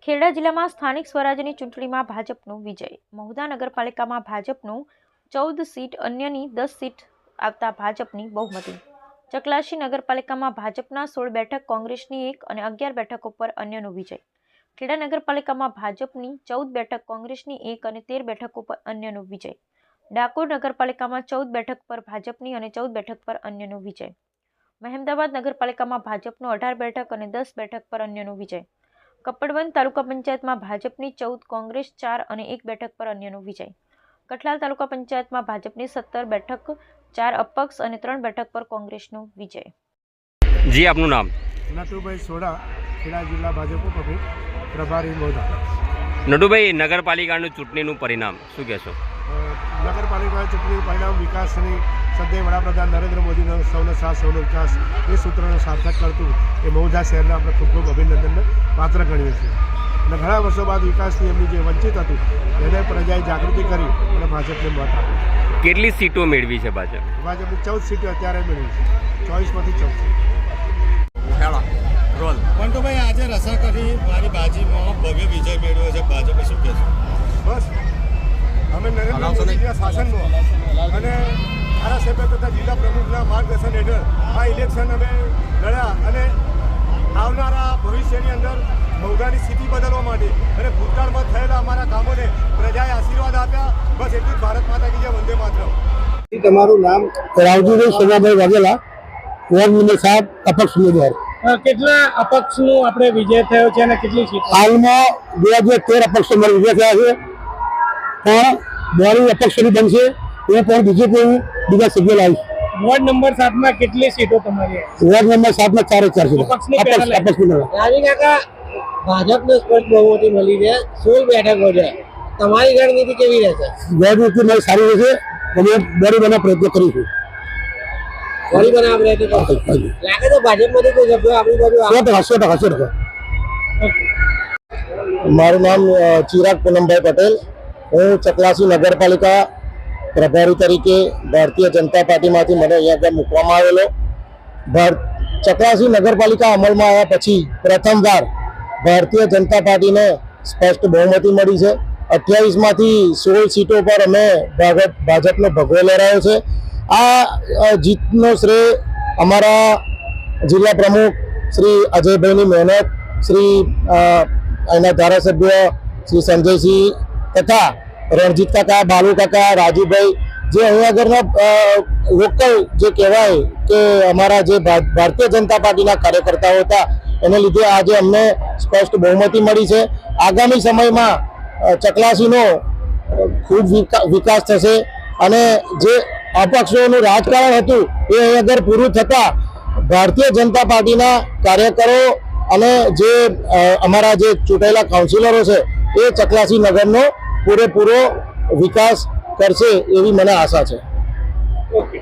ખેડા જિલ્લામાં સ્થાનિક સ્વરાજ્યની ચૂંટણીમાં ભાજપનો વિજય। મહુધા નગરપાલિકામાં ભાજપનું 14 સીટ, અન્યની 10 સીટ આવતા ભાજપની બહુમતી। ચકલાસી નગરપાલિકામાં ભાજપના 16 બેઠક, કોંગ્રેસની 1 અને 11 બેઠકો પર અન્યનો વિજય। ખેડા નગરપાલિકામાં ભાજપની 14 બેઠક, કોંગ્રેસની 1 અને 13 બેઠકો પર અન્યનો વિજય। ડાકોર નગરપાલિકામાં 14 બેઠક પર ભાજપની અને 14 બેઠક પર અન્યનો વિજય। મહેમદાવાદ નગરપાલિકામાં ભાજપનો 18 બેઠક અને 10 બેઠક પર અન્યનો વિજય। કપડવંત તાલુકા પંચાયતમાં ભાજપની 14, કોંગ્રેસ 4 અને 1 બેઠક પર અન્યનો વિજય। કઠલાલ તાલુકા પંચાયતમાં ભાજપની 17 બેઠક, 4 અપક્ષ અને 3 બેઠક પર કોંગ્રેસનો વિજય। જી, આપનું નામ? નટુભાઈ સોડા, ખેડા જિલ્લા ભાજપ ઉપપ્રમુખ, પ્રભારી મહુધા। નટુભાઈ, નગરપાલિકાનું ચૂંટણીનું પરિણામ શું કહેશો? નગરપાલિકા ચૂંટણીનું પરિણામ વિકાસની સદૈવ વડાપ્રધાન નરેન્દ્ર મોદીનો સૌનો સાથ સૌનો વિકાસ એ સૂત્રને સાર્થક કરતું એ મહુધા શહેરને આપણે ખૂબ ખૂબ અભિનંદનને પાત્ર ગણીએ છીએ અને ઘણા વર્ષો બાદ વિકાસની એમની જે વંચિત હતું એને પ્રજાએ જાગૃતિ કરી અને ભાજપને મત આપ્યો। કેટલી સીટો મેળવી છે ભાજપ? ભાજપની 14 સીટો અત્યારે મેળવી છે, 24માંથી 14। મંટુભાઈ, આજે રસાકરી મારી બાજીમાં ભવ્ય વિજય મેળવ્યો છે ભાજપે, શું કહેશો? બસ અમે નરેન્દ્ર મોદીના શાસનમાં અને ધારાસભ્ય તથા જિલ્લા પ્રમુખના માર્ગદર્શન હેઠળ આ ઇલેક્શન અમે લડ્યા અને આવનારા ભવિષ્યની અંદર મહુધાની સ્થિતિ બદલવા માટે અને ભૂતકાળમાં થયેલા અમારા કામોને પ્રજાએ આશીર્વાદ આપ્યા। બસ એટલું જ। ભારત માતા કી જય, વંદે માતરમ। તમારું નામ? રાવજીભાઈ સોમાભાઈ વાઘેલા, વોર્ડ નંબર 7, અપક્ષ ઉમેદવાર। કેટલા અપક્ષનું આપણે વિજય થયો છે અને કેટલી સીટ? હાલમાં 2013 અપક્ષો મારો વિજય થયા છે, પણ બોડી અપક્ષોની બનશે એ પણ બીજા સભ્યો લાવીશ। વોર્ડ નંબર 7માં કેટલી સીટો તમારી? વોર્ડ નંબર 7માં 4 સીટો અપક્ષ। રાવી કાકા, ભાજપને સ્પષ્ટ બહુમતી મળી છે, 16 બેઠકો છે, તમારી રણનીતિ કેવી રહેશે? રણનીતિ મારી સારી રહેશે, અમે બોડી બનાવવા પ્રયત્ન કરીશું। બોડી બનાવવા પ્રયત્ન કરશો? લાગે તો ભાજપમાંથી કોઈ સભ્યો આપણી બાજુ? 100%। મારું નામ ચિરાગ પૂનમભાઈ પટેલ, હું ચકલાસી નગરપાલિકા પ્રભારી તરીકે ભારતીય જનતા પાર્ટીમાંથી મને અહીંયા આગળ મૂકવામાં આવેલો। ચકલાસી નગરપાલિકા અમલમાં આવ્યા પછી પ્રથમવાર ભારતીય જનતા પાર્ટીને સ્પષ્ટ બહુમતી મળી છે। 28માંથી 16 સીટો પર અમે ભાજપનો ભગવો લહેરાયો છે। આ જીતનો શ્રેય અમારા જિલ્લા પ્રમુખ શ્રી અજયભાઈની મહેનત, શ્રી અહીંના ધારાસભ્ય શ્રી સંજયસિંહ તથા રણજીત કાકા, બાલુ કાકા, રાજુભાઈ, જે અહીંયા આગળના લોકલ જે કહેવાય કે અમારા જે ભારતીય જનતા પાર્ટીના કાર્યકર્તાઓ હતા એને લીધે આજે અમને સ્પષ્ટ બહુમતી મળી છે। આગામી સમયમાં ચકલાસીનો ખૂબ વિકાસ થશે અને જે અપક્ષોનું રાજકારણ હતું એ અહીં આગળ પૂરું થતાં ભારતીય જનતા પાર્ટીના કાર્યકરો અને જે અમારા જે ચૂંટાયેલા કાઉન્સિલરો છે એ ચકલાસી નગરનો પૂરેપૂરો વિકાસ કરશે એવી મને આશા છે। ઓકે।